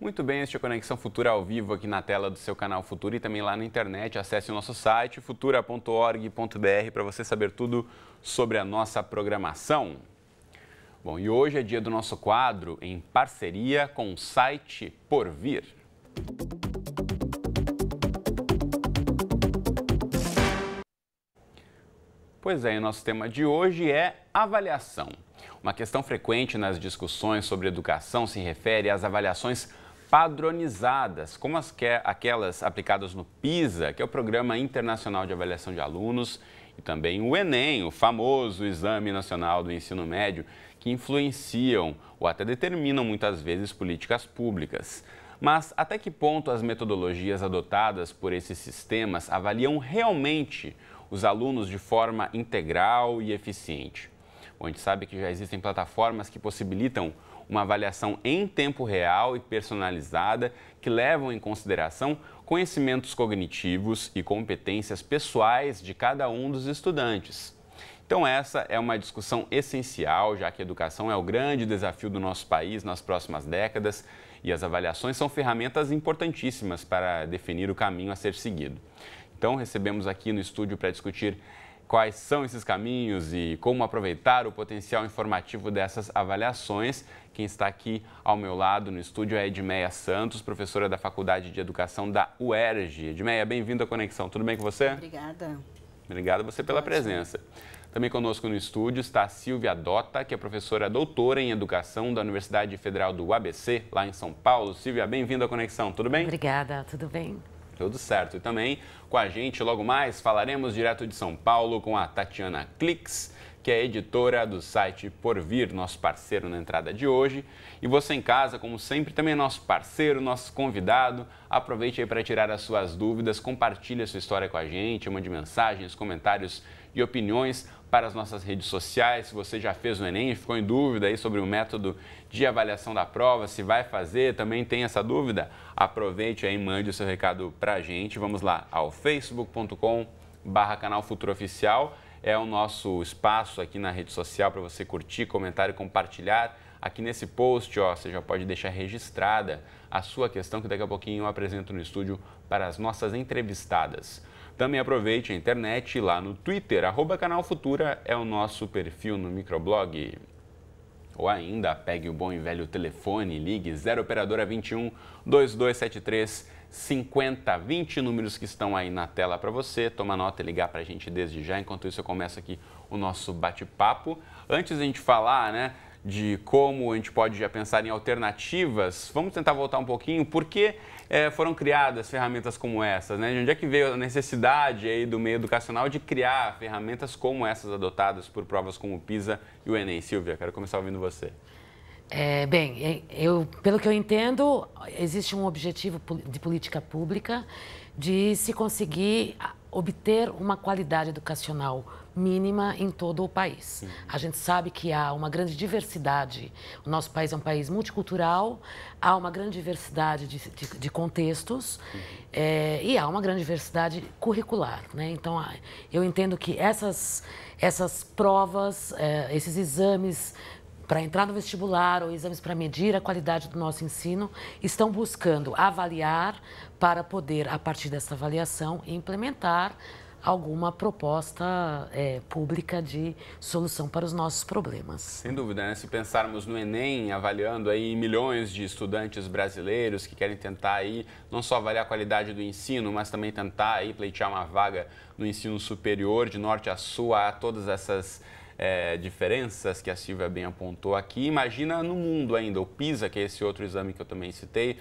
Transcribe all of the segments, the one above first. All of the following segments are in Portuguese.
Muito bem, este é Conexão Futura ao vivo aqui na tela do seu canal Futura e também lá na internet. Acesse o nosso site futura.org.br para você saber tudo sobre a nossa programação. Bom, e hoje é dia do nosso quadro em parceria com o site Porvir. Pois é, o nosso tema de hoje é avaliação. Uma questão frequente nas discussões sobre educação se refere às avaliações padronizadas, como aquelas aplicadas no PISA, que é o Programa Internacional de Avaliação de Alunos, e também o Enem, o famoso Exame Nacional do Ensino Médio, que influenciam ou até determinam muitas vezes políticas públicas. Mas até que ponto as metodologias adotadas por esses sistemas avaliam realmente os alunos de forma integral e eficiente? Bom, a gente sabe que já existem plataformas que possibilitam uma avaliação em tempo real e personalizada que levam em consideração conhecimentos cognitivos e competências pessoais de cada um dos estudantes. Então essa é uma discussão essencial, já que a educação é o grande desafio do nosso país nas próximas décadas e as avaliações são ferramentas importantíssimas para definir o caminho a ser seguido. Então recebemos aqui no estúdio para discutir quais são esses caminhos e como aproveitar o potencial informativo dessas avaliações. Quem está aqui ao meu lado no estúdio é Edmeia Santos, professora da Faculdade de Educação da UERJ. Edmeia, bem-vinda à Conexão. Tudo bem com você? Obrigada. Obrigado a você pela presença. Também conosco no estúdio está a Silvia Dota, que é professora doutora em Educação da Universidade Federal do ABC, lá em São Paulo. Silvia, bem-vinda à Conexão. Tudo bem? Obrigada, tudo bem. Tudo certo. E também com a gente, logo mais, falaremos direto de São Paulo com a Tatiana Klix, que é editora do site Porvir, nosso parceiro na entrada de hoje. E você em casa, como sempre, também é nosso parceiro, nosso convidado. Aproveite aí para tirar as suas dúvidas, compartilhe a sua história com a gente, mande mensagens, comentários e opiniões para as nossas redes sociais. Se você já fez o Enem e ficou em dúvida aí sobre o método de avaliação da prova, se vai fazer, também tem essa dúvida, aproveite aí e mande o seu recado para a gente. Vamos lá ao facebook.com/canal Futura Oficial. É o nosso espaço aqui na rede social para você curtir, comentar e compartilhar. Aqui nesse post, ó, você já pode deixar registrada a sua questão que daqui a pouquinho eu apresento no estúdio para as nossas entrevistadas. Também aproveite a internet lá no Twitter, @Canal Futura é o nosso perfil no microblog. Ou ainda, pegue o bom e velho telefone, ligue 0 operadora 21 2273 5020, números que estão aí na tela para você. Toma nota e ligar para a gente desde já. Enquanto isso, eu começo aqui o nosso bate-papo. Antes de a gente falar, né, de como a gente pode já pensar em alternativas, vamos tentar voltar um pouquinho. Por que foram criadas ferramentas como essas, né? De onde é que veio a necessidade aí do meio educacional de criar ferramentas como essas adotadas por provas como o PISA e o Enem? Silvia, quero começar ouvindo você. Pelo que eu entendo, existe um objetivo de política pública de se conseguir obter uma qualidade educacional mínima em todo o país. Sim. A gente sabe que há uma grande diversidade, o nosso país é um país multicultural, há uma grande diversidade de contextos e há uma grande diversidade curricular, né? Então, eu entendo que essas provas, esses exames para entrar no vestibular ou exames para medir a qualidade do nosso ensino, estão buscando avaliar para poder, a partir dessa avaliação, implementar alguma proposta pública de solução para os nossos problemas. Sem dúvida, né? Se pensarmos no Enem, avaliando aí milhões de estudantes brasileiros que querem tentar aí não só avaliar a qualidade do ensino, mas também tentar aí pleitear uma vaga no ensino superior, de norte a sul, há todas essas diferenças que a Silvia bem apontou aqui. Imagina no mundo ainda, o PISA, que é esse outro exame que eu também citei,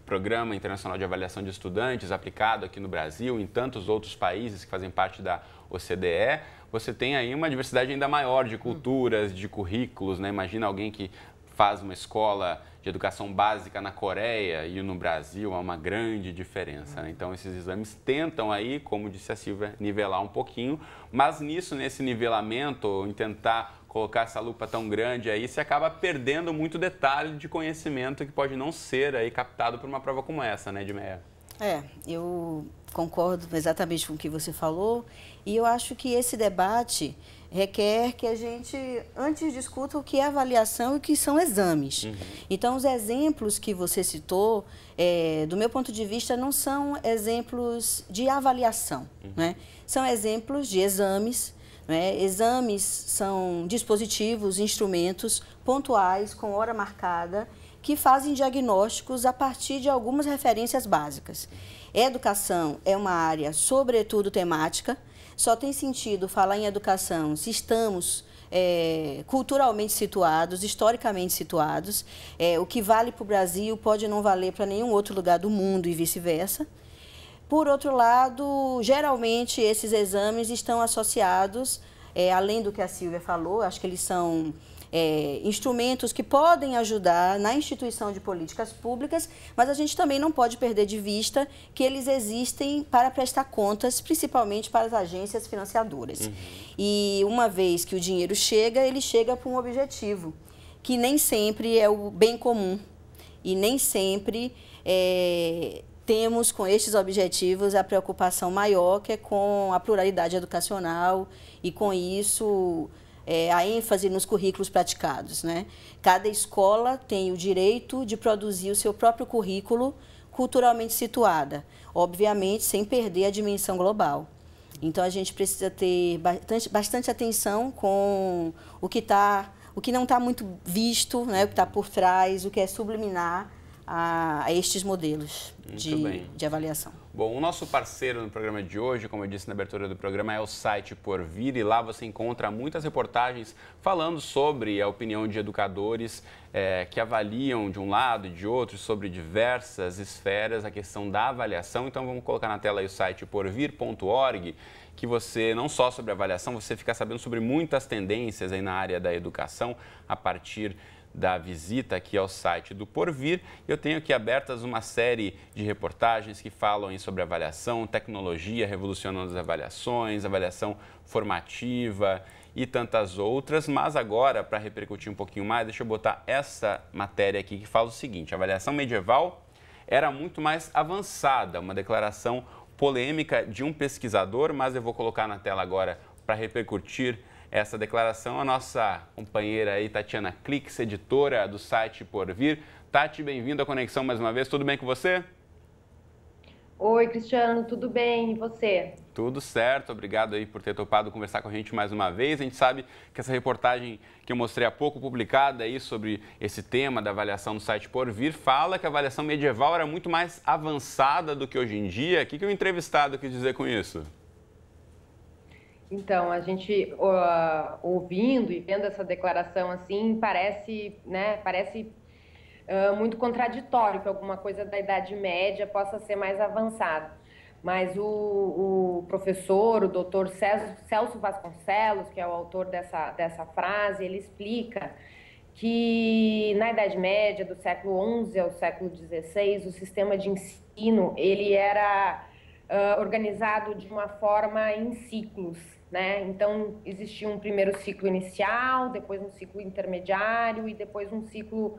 Programa Internacional de Avaliação de Estudantes, aplicado aqui no Brasil, em tantos outros países que fazem parte da OCDE, você tem aí uma diversidade ainda maior de culturas, de currículos, né? Imagina alguém que faz uma escola de educação básica na Coreia e no Brasil, há uma grande diferença, né? Então, esses exames tentam aí, como disse a Silvia, nivelar um pouquinho, mas nesse nivelamento, em tentar colocar essa lupa tão grande aí, você acaba perdendo muito detalhe de conhecimento que pode não ser aí captado por uma prova como essa, né, Edmeia? Eu concordo exatamente com o que você falou e eu acho que esse debate requer que a gente antes discuta o que é avaliação e o que são exames. Então, os exemplos que você citou, do meu ponto de vista, não são exemplos de avaliação, né? São exemplos de exames. Exames são dispositivos, instrumentos pontuais, com hora marcada, que fazem diagnósticos a partir de algumas referências básicas. Educação é uma área, sobretudo, temática. Só tem sentido falar em educação se estamos culturalmente situados, historicamente situados. O que vale para o Brasil pode não valer para nenhum outro lugar do mundo e vice-versa. Por outro lado, geralmente esses exames estão associados, além do que a Silvia falou, acho que eles são instrumentos que podem ajudar na instituição de políticas públicas, mas a gente também não pode perder de vista que eles existem para prestar contas, principalmente para as agências financiadoras. E uma vez que o dinheiro chega, ele chega para um objetivo, que nem sempre é o bem comum e nem sempre temos com estes objetivos a preocupação maior, que é com a pluralidade educacional e, com isso, a ênfase nos currículos praticados, né? Cada escola tem o direito de produzir o seu próprio currículo culturalmente situada, obviamente sem perder a dimensão global. Então, a gente precisa ter bastante atenção com o que não está muito visto, né? O que está por trás, o que é subliminar a estes modelos de avaliação. Bom, o nosso parceiro no programa de hoje, como eu disse na abertura do programa, é o site Porvir, e lá você encontra muitas reportagens falando sobre a opinião de educadores que avaliam de um lado e de outro, sobre diversas esferas, a questão da avaliação. Então vamos colocar na tela aí o site porvir.org, que você, não só sobre avaliação, você fica sabendo sobre muitas tendências aí na área da educação a partir da visita aqui ao site do Porvir. Eu tenho aqui abertas uma série de reportagens que falam sobre avaliação, tecnologia revolucionando as avaliações, avaliação formativa e tantas outras. Mas agora, para repercutir um pouquinho mais, deixa eu botar essa matéria aqui que fala o seguinte: a avaliação medieval era muito mais avançada, uma declaração polêmica de um pesquisador, mas eu vou colocar na tela agora para repercutir essa declaração a nossa companheira aí, Tatiana Clix, editora do site Porvir. Tati, bem-vindo à Conexão mais uma vez. Tudo bem com você? Oi, Cristiano, tudo bem? E você? Tudo certo, obrigado aí por ter topado conversar com a gente mais uma vez. A gente sabe que essa reportagem que eu mostrei há pouco, publicada aí sobre esse tema da avaliação no site Porvir, fala que a avaliação medieval era muito mais avançada do que hoje em dia. O que o entrevistado quis dizer com isso? Então, a gente ouvindo e vendo essa declaração assim, parece muito contraditório que alguma coisa da Idade Média possa ser mais avançada. Mas o professor, o doutor Celso Vasconcelos, que é o autor dessa frase, ele explica que na Idade Média, do século XI ao século XVI, o sistema de ensino ele era organizado de uma forma em ciclos, né? Então, existia um primeiro ciclo inicial, depois um ciclo intermediário e depois um ciclo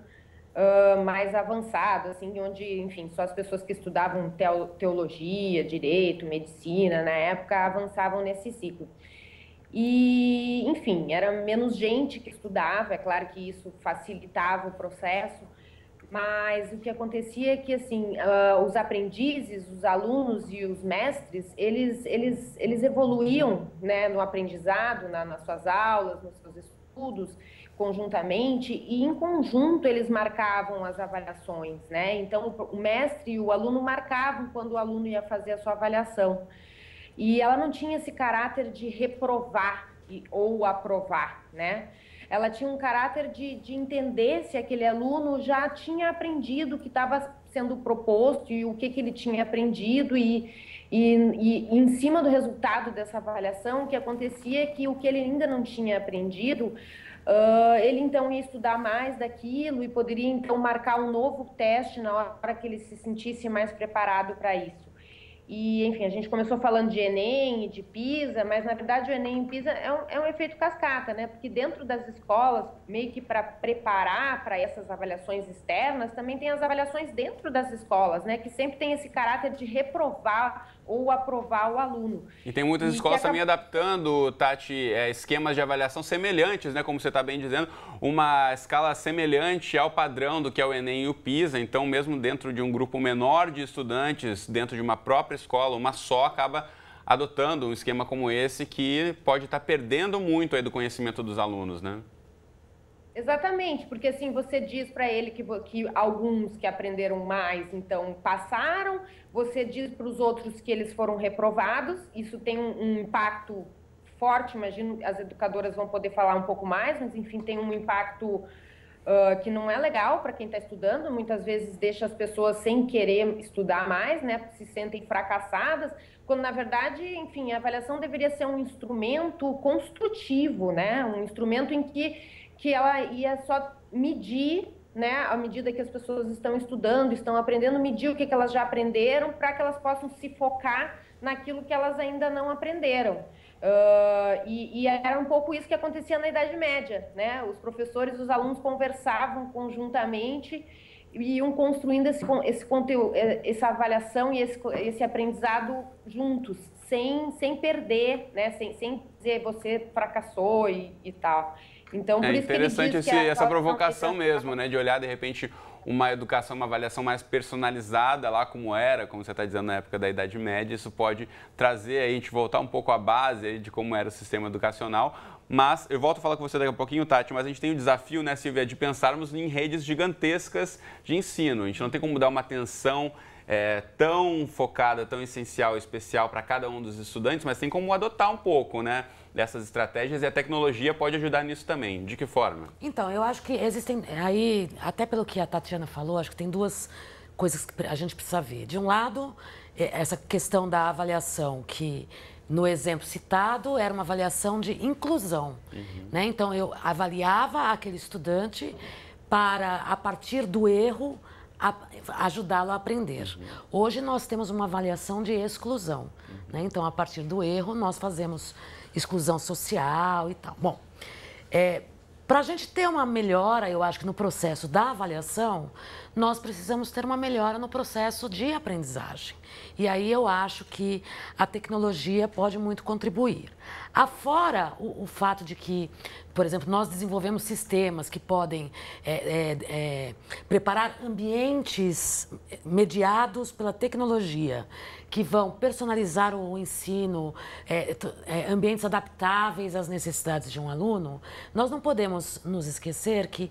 mais avançado, assim, onde, enfim, só as pessoas que estudavam teologia, direito, medicina, na época, avançavam nesse ciclo. E, enfim, era menos gente que estudava, é claro que isso facilitava o processo, mas o que acontecia é que, assim, os aprendizes, os alunos e os mestres, eles evoluíam, né, no aprendizado, nas suas aulas, nos seus estudos, conjuntamente, e em conjunto eles marcavam as avaliações, né? Então, o mestre e o aluno marcavam quando o aluno ia fazer a sua avaliação. E ela não tinha esse caráter de reprovar ou aprovar, né? Ela tinha um caráter de entender se aquele aluno já tinha aprendido o que estava sendo proposto e o que ele tinha aprendido e em cima do resultado dessa avaliação, o que acontecia é que o que ele ainda não tinha aprendido, ele então ia estudar mais daquilo e poderia então marcar um novo teste na hora que ele se sentisse mais preparado para isso. E, enfim, a gente começou falando de Enem e de PISA, mas, na verdade, o Enem e PISA é um efeito cascata, né? Porque dentro das escolas, meio que para preparar para essas avaliações externas, também tem as avaliações dentro das escolas, né? Que sempre tem esse caráter de reprovar ou aprovar o aluno. E tem muitas escolas também adaptando, Tati, esquemas de avaliação semelhantes, né? Como você está bem dizendo, uma escala semelhante ao padrão do que é o Enem e o PISA. Então, mesmo dentro de um grupo menor de estudantes, dentro de uma própria escola, uma só acaba adotando um esquema como esse que pode estar perdendo muito aí do conhecimento dos alunos, né? Exatamente, porque assim, você diz para ele que alguns que aprenderam mais, então passaram, você diz para os outros que eles foram reprovados, isso tem um impacto forte, imagino, as educadoras vão poder falar um pouco mais, mas enfim, tem um impacto que não é legal para quem está estudando, muitas vezes deixa as pessoas sem querer estudar mais, né, se sentem fracassadas, quando na verdade, enfim, a avaliação deveria ser um instrumento construtivo, né, um instrumento em que ela ia só medir, né, à medida que as pessoas estão estudando, estão aprendendo, medir o que elas já aprenderam para que elas possam se focar naquilo que elas ainda não aprenderam. E era um pouco isso que acontecia na Idade Média, né? Os professores e os alunos conversavam conjuntamente e iam construindo esse conteúdo, essa avaliação e esse aprendizado juntos, sem perder, né? Sem dizer você fracassou e tal. Então, por isso interessante que ele diz que essa provocação mesmo, né? De olhar, de repente, uma educação, uma avaliação mais personalizada lá como era, como você está dizendo, na época da Idade Média. Isso pode trazer aí, a gente voltar um pouco à base aí de como era o sistema educacional. Mas eu volto a falar com você daqui a pouquinho, Tati, mas a gente tem o desafio, né, Silvia, de pensarmos em redes gigantescas de ensino. A gente não tem como dar uma atenção tão focada, tão essencial, especial para cada um dos estudantes, mas tem como adotar um pouco, né, dessas estratégias, e a tecnologia pode ajudar nisso também. De que forma? Então, eu acho que existem, aí, até pelo que a Tatiana falou, acho que tem duas coisas que a gente precisa ver. De um lado, essa questão da avaliação, que no exemplo citado era uma avaliação de inclusão, né? Então, eu avaliava aquele estudante para, a partir do erro, ajudá-lo a aprender. Hoje nós temos uma avaliação de exclusão, né? Então, a partir do erro, nós fazemos exclusão social e tal. Bom, para a gente ter uma melhora, eu acho que no processo da avaliação, nós precisamos ter uma melhora no processo de aprendizagem. E aí eu acho que a tecnologia pode muito contribuir. Afora o fato de que, por exemplo, nós desenvolvemos sistemas que podem preparar ambientes mediados pela tecnologia, que vão personalizar o ensino, ambientes adaptáveis às necessidades de um aluno, nós não podemos nos esquecer que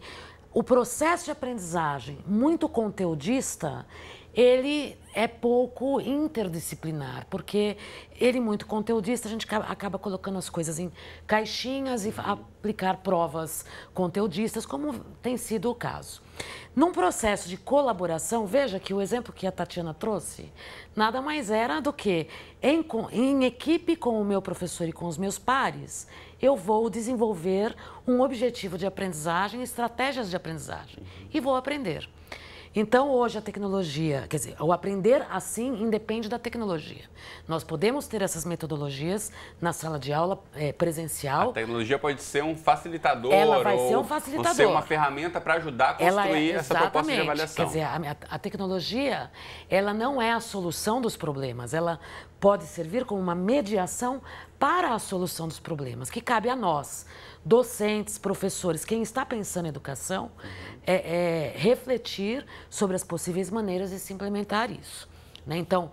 o processo de aprendizagem muito conteudista, ele é pouco interdisciplinar, porque ele muito conteudista, a gente acaba colocando as coisas em caixinhas e aplicar provas conteudistas, como tem sido o caso. Num processo de colaboração, veja que o exemplo que a Tatiana trouxe, nada mais era do que, em equipe com o meu professor e com os meus pares, eu vou desenvolver um objetivo de aprendizagem, estratégias de aprendizagem, e vou aprender. Então, hoje, a tecnologia, quer dizer, o aprender assim independe da tecnologia. Nós podemos ter essas metodologias na sala de aula presencial. A tecnologia pode ser um facilitador. Ela vai ser um facilitador. Ou ser uma ferramenta para ajudar a construir essa proposta de avaliação. Quer dizer, a tecnologia, ela não é a solução dos problemas. Ela pode servir como uma mediação para a solução dos problemas, que cabe a nós, docentes, professores, quem está pensando em educação, refletir sobre as possíveis maneiras de se implementar isso, né? Então,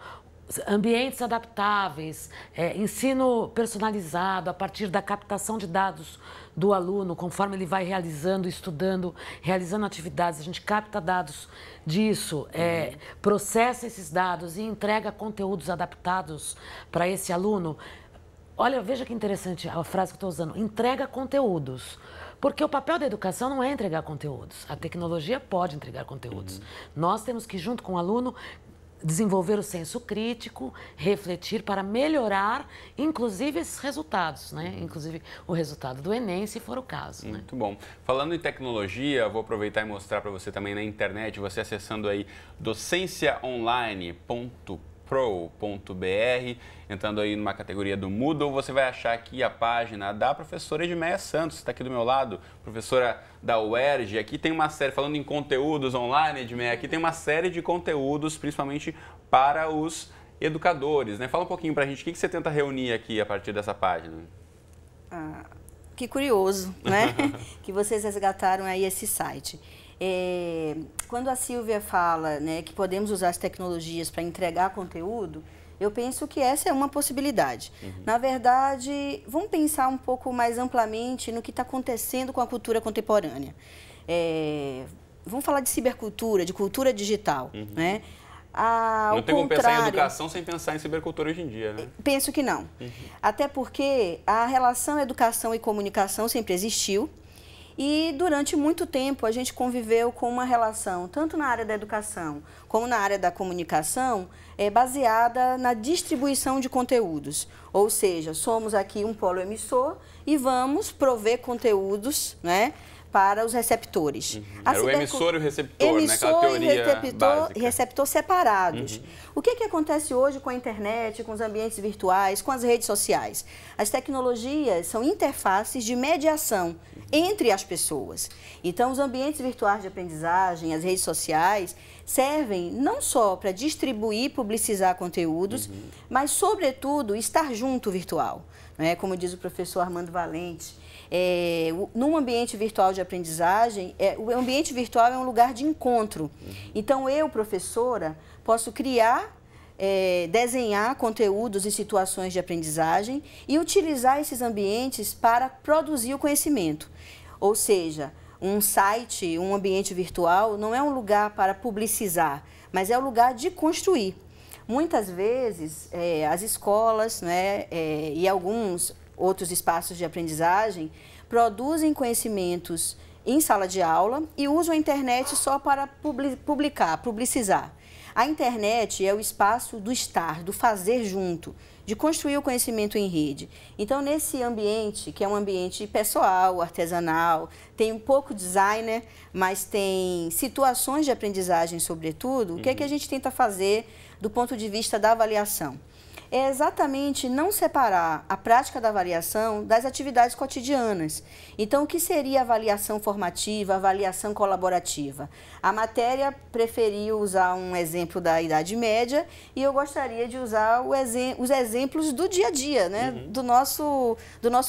ambientes adaptáveis, ensino personalizado a partir da captação de dados do aluno, conforme ele vai realizando, estudando, realizando atividades, a gente capta dados disso, processa esses dados e entrega conteúdos adaptados para esse aluno. Olha, veja que interessante a frase que eu estou usando, entrega conteúdos. Porque o papel da educação não é entregar conteúdos. A tecnologia pode entregar conteúdos. Nós temos que, junto com o aluno, desenvolver o senso crítico, refletir para melhorar, inclusive, esses resultados, né? Inclusive o resultado do Enem, se for o caso. Né? Muito bom. Falando em tecnologia, vou aproveitar e mostrar para você também na internet, você acessando aí docenciaonline.pro.br, entrando aí numa categoria do Moodle, você vai achar aqui a página da professora Edmeia Santos, está aqui do meu lado, professora da UERJ. Aqui tem uma série, falando em conteúdos online, Edmeia, aqui tem uma série de conteúdos, principalmente para os educadores, né? Fala um pouquinho para a gente, o que você tenta reunir aqui a partir dessa página? Que curioso, né? Que vocês resgataram aí esse site. Quando a Silvia fala, né, que podemos usar as tecnologias para entregar conteúdo, eu penso que essa é uma possibilidade. Na verdade, vamos pensar um pouco mais amplamente no que está acontecendo com a cultura contemporânea. Vamos falar de cibercultura, de cultura digital, né? Não tem como pensar em educação sem pensar em cibercultura hoje em dia, né? Penso que não. Até porque a relação educação e comunicação sempre existiu. E durante muito tempo a gente conviveu com uma relação, tanto na área da educação como na área da comunicação, baseada na distribuição de conteúdos. Ou seja, somos aqui um polo emissor e vamos prover conteúdos, né, para os receptores. Era o emissor e o receptor, né? Aquela teoria básica. E receptor separados. O que acontece hoje com a internet, com os ambientes virtuais, com as redes sociais? As tecnologias são interfaces de mediação entre as pessoas. Então, os ambientes virtuais de aprendizagem, as redes sociais, servem não só para distribuir e publicizar conteúdos, mas, sobretudo, estar junto virtual. Né? Como diz o professor Armando Valente, num ambiente virtual de aprendizagem, o ambiente virtual é um lugar de encontro. Então, eu, professora, posso criar, desenhar conteúdos e situações de aprendizagem e utilizar esses ambientes para produzir o conhecimento. Ou seja, um site, um ambiente virtual não é um lugar para publicizar, mas é um lugar de construir. Muitas vezes, as escolas, né, e alguns outros espaços de aprendizagem produzem conhecimentos em sala de aula e usam a internet só para publicizar. A internet é o espaço do estar, do fazer junto, de construir o conhecimento em rede. Então, nesse ambiente, que é um ambiente pessoal, artesanal, tem um pouco designer, mas tem situações de aprendizagem, sobretudo, o que é que a gente tenta fazer do ponto de vista da avaliação? É exatamente não separar a prática da avaliação das atividades cotidianas. Então, o que seria avaliação formativa, avaliação colaborativa? A matéria preferiu usar um exemplo da Idade Média e eu gostaria de usar os exemplos do dia a dia, né? do nosso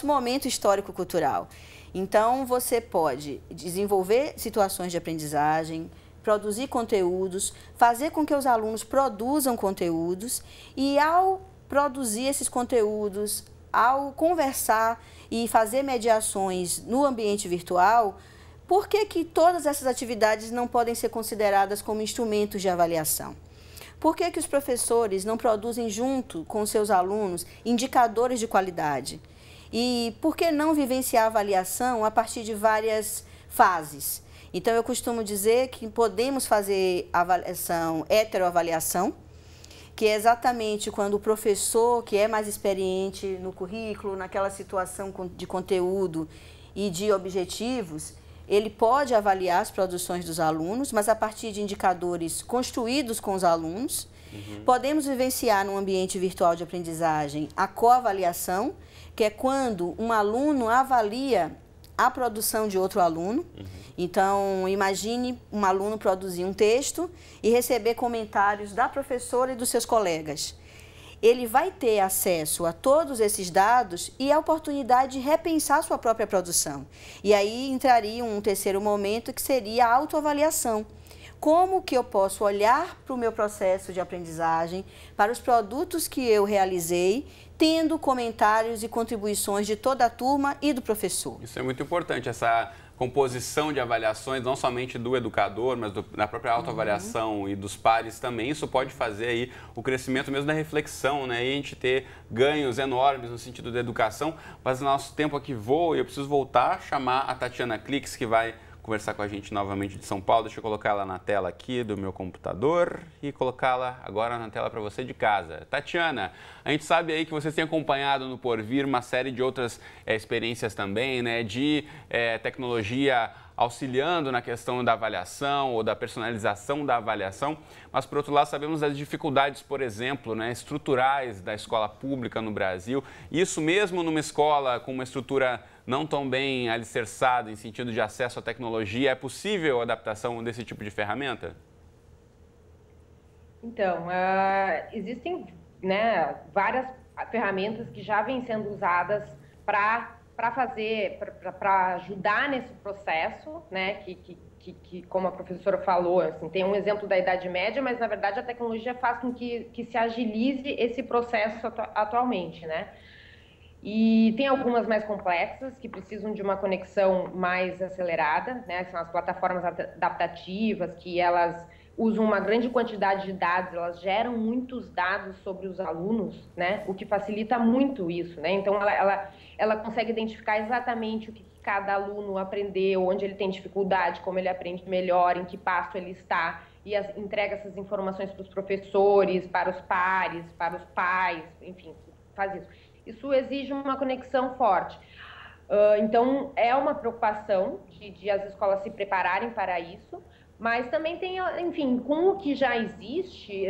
momento histórico-cultural. Então, você pode desenvolver situações de aprendizagem, produzir conteúdos, fazer com que os alunos produzam conteúdos e, ao produzir esses conteúdos, ao conversar e fazer mediações no ambiente virtual, por que todas essas atividades não podem ser consideradas como instrumentos de avaliação? Por que os professores não produzem junto com seus alunos indicadores de qualidade? E por que não vivenciar a avaliação a partir de várias fases? Então, eu costumo dizer que podemos fazer avaliação, heteroavaliação, que é exatamente quando o professor, que é mais experiente no currículo, naquela situação de conteúdo e de objetivos, ele pode avaliar as produções dos alunos, mas a partir de indicadores construídos com os alunos. Podemos vivenciar num ambiente virtual de aprendizagem a coavaliação, que é quando um aluno avalia a produção de outro aluno. Então, imagine um aluno produzir um texto e receber comentários da professora e dos seus colegas. Ele vai ter acesso a todos esses dados e a oportunidade de repensar sua própria produção. E aí entraria um terceiro momento, que seria a autoavaliação. Como que eu posso olhar para o meu processo de aprendizagem, para os produtos que eu realizei, tendo comentários e contribuições de toda a turma e do professor. Isso é muito importante, essa composição de avaliações, não somente do educador, mas da própria autoavaliação e dos pares também. Isso pode fazer aí o crescimento mesmo da reflexão, né? E a gente ter ganhos enormes no sentido da educação. Mas o nosso tempo aqui voa e eu preciso voltar a chamar a Tatiana Clix, que vai conversar com a gente novamente de São Paulo. Deixa eu colocar ela na tela aqui do meu computador e colocá-la agora na tela para você de casa. Tatiana, a gente sabe aí que você tem acompanhado no Porvir uma série de outras experiências também, né, de tecnologia auxiliando na questão da avaliação ou da personalização da avaliação, mas, por outro lado, sabemos das dificuldades, por exemplo, né, estruturais da escola pública no Brasil. Isso mesmo numa escola com uma estrutura não tão bem alicerçada em sentido de acesso à tecnologia, é possível a adaptação desse tipo de ferramenta? Então, existem né, várias ferramentas que já vêm sendo usadas para ajudar nesse processo, né, que, como a professora falou, assim, tem um exemplo da Idade Média, mas, na verdade, a tecnologia faz com que se agilize esse processo atualmente, né? E tem algumas mais complexas, que precisam de uma conexão mais acelerada, né? São as plataformas adaptativas, que elas usam uma grande quantidade de dados, elas geram muitos dados sobre os alunos, né? O que facilita muito isso, né? Então, ela consegue identificar exatamente o que cada aluno aprendeu, onde ele tem dificuldade, como ele aprende melhor, em que passo ele está, e entrega essas informações para os professores, para os pares, para os pais, enfim, faz isso. Isso exige uma conexão forte. Então, é uma preocupação de as escolas se prepararem para isso, mas também tem, enfim, com o que já existe,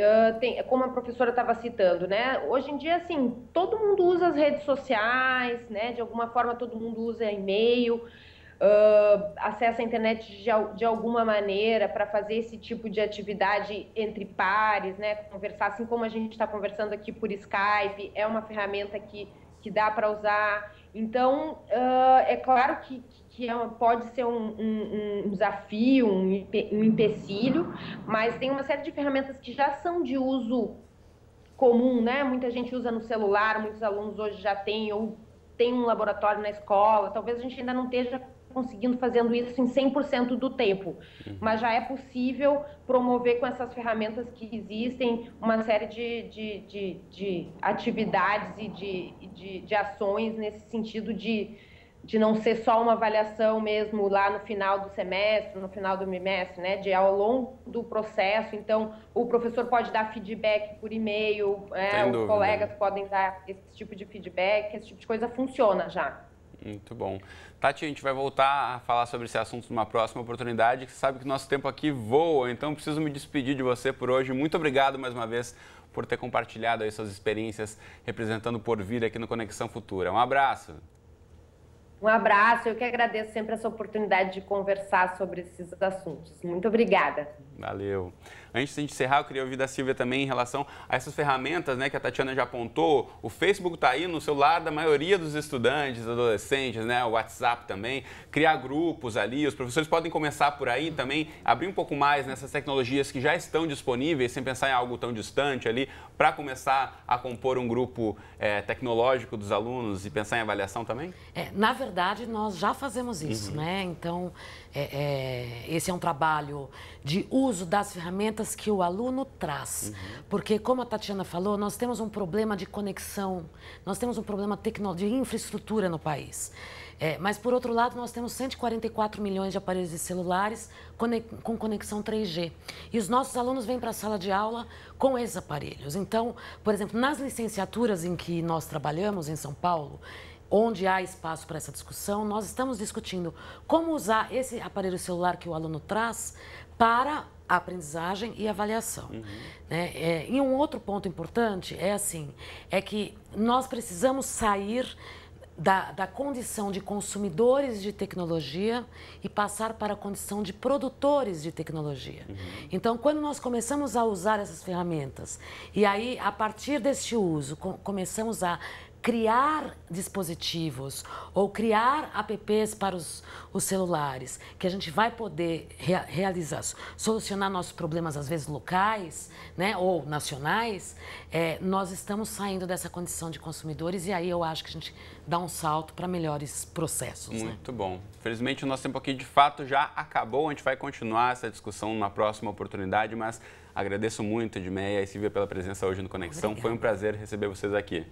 como a professora estava citando, né? Hoje em dia, assim, todo mundo usa as redes sociais, né? De alguma forma, todo mundo usa e-mail, acessa a internet de alguma maneira para fazer esse tipo de atividade entre pares, né? Conversar, assim como a gente está conversando aqui por Skype, é uma ferramenta que dá para usar. Então, é claro que pode ser um desafio, um empecilho, mas tem uma série de ferramentas que já são de uso comum, né? Muita gente usa no celular, muitos alunos hoje já têm, ou tem um laboratório na escola. Talvez a gente ainda não esteja conseguindo fazendo isso em 100% do tempo, mas já é possível promover com essas ferramentas que existem uma série de atividades e de ações nesse sentido de não ser só uma avaliação mesmo lá no final do semestre, no final do bimestre, né? De ao longo do processo. Então, o professor pode dar feedback por e-mail, os colegas podem dar esse tipo de feedback, esse tipo de coisa funciona já. Muito bom. Tati, a gente vai voltar a falar sobre esse assunto numa próxima oportunidade, que você sabe que nosso tempo aqui voa, então preciso me despedir de você por hoje. Muito obrigado mais uma vez por ter compartilhado aí suas experiências representando o Porvir aqui no Conexão Futura. Um abraço. Um abraço, eu que agradeço sempre essa oportunidade de conversar sobre esses assuntos. Muito obrigada. Valeu. Antes de encerrar, eu queria ouvir da Silvia também em relação a essas ferramentas, né, que a Tatiana já apontou. O Facebook está aí no celular da maioria dos estudantes, adolescentes, né, o WhatsApp também. Criar grupos ali, os professores podem começar por aí também, abrir um pouco mais nessas tecnologias que já estão disponíveis, sem pensar em algo tão distante ali, para começar a compor um grupo tecnológico dos alunos e pensar em avaliação também? Na verdade, nós já fazemos isso, né? Então, esse é um trabalho de uso das ferramentas que o aluno traz. Porque, como a Tatiana falou, nós temos um problema de conexão, nós temos um problema de infraestrutura no país. Mas, por outro lado, nós temos 144 milhões de aparelhos celulares com conexão 3G. E os nossos alunos vêm para a sala de aula com esses aparelhos. Então, por exemplo, nas licenciaturas em que nós trabalhamos em São Paulo, onde há espaço para essa discussão, nós estamos discutindo como usar esse aparelho celular que o aluno traz para a aprendizagem e avaliação. Né? E um outro ponto importante é que nós precisamos sair da condição de consumidores de tecnologia e passar para a condição de produtores de tecnologia. Então, quando nós começamos a usar essas ferramentas, e aí, a partir deste uso, começamos a criar dispositivos ou criar apps para os celulares, que a gente vai poder solucionar nossos problemas, às vezes locais, né, ou nacionais, nós estamos saindo dessa condição de consumidores e aí eu acho que a gente dá um salto para melhores processos. Muito bom. Felizmente o nosso tempo aqui de fato já acabou, a gente vai continuar essa discussão numa próxima oportunidade, mas agradeço muito, Edmeia e Silvia, pela presença hoje no Conexão. Obrigada. Foi um prazer receber vocês aqui.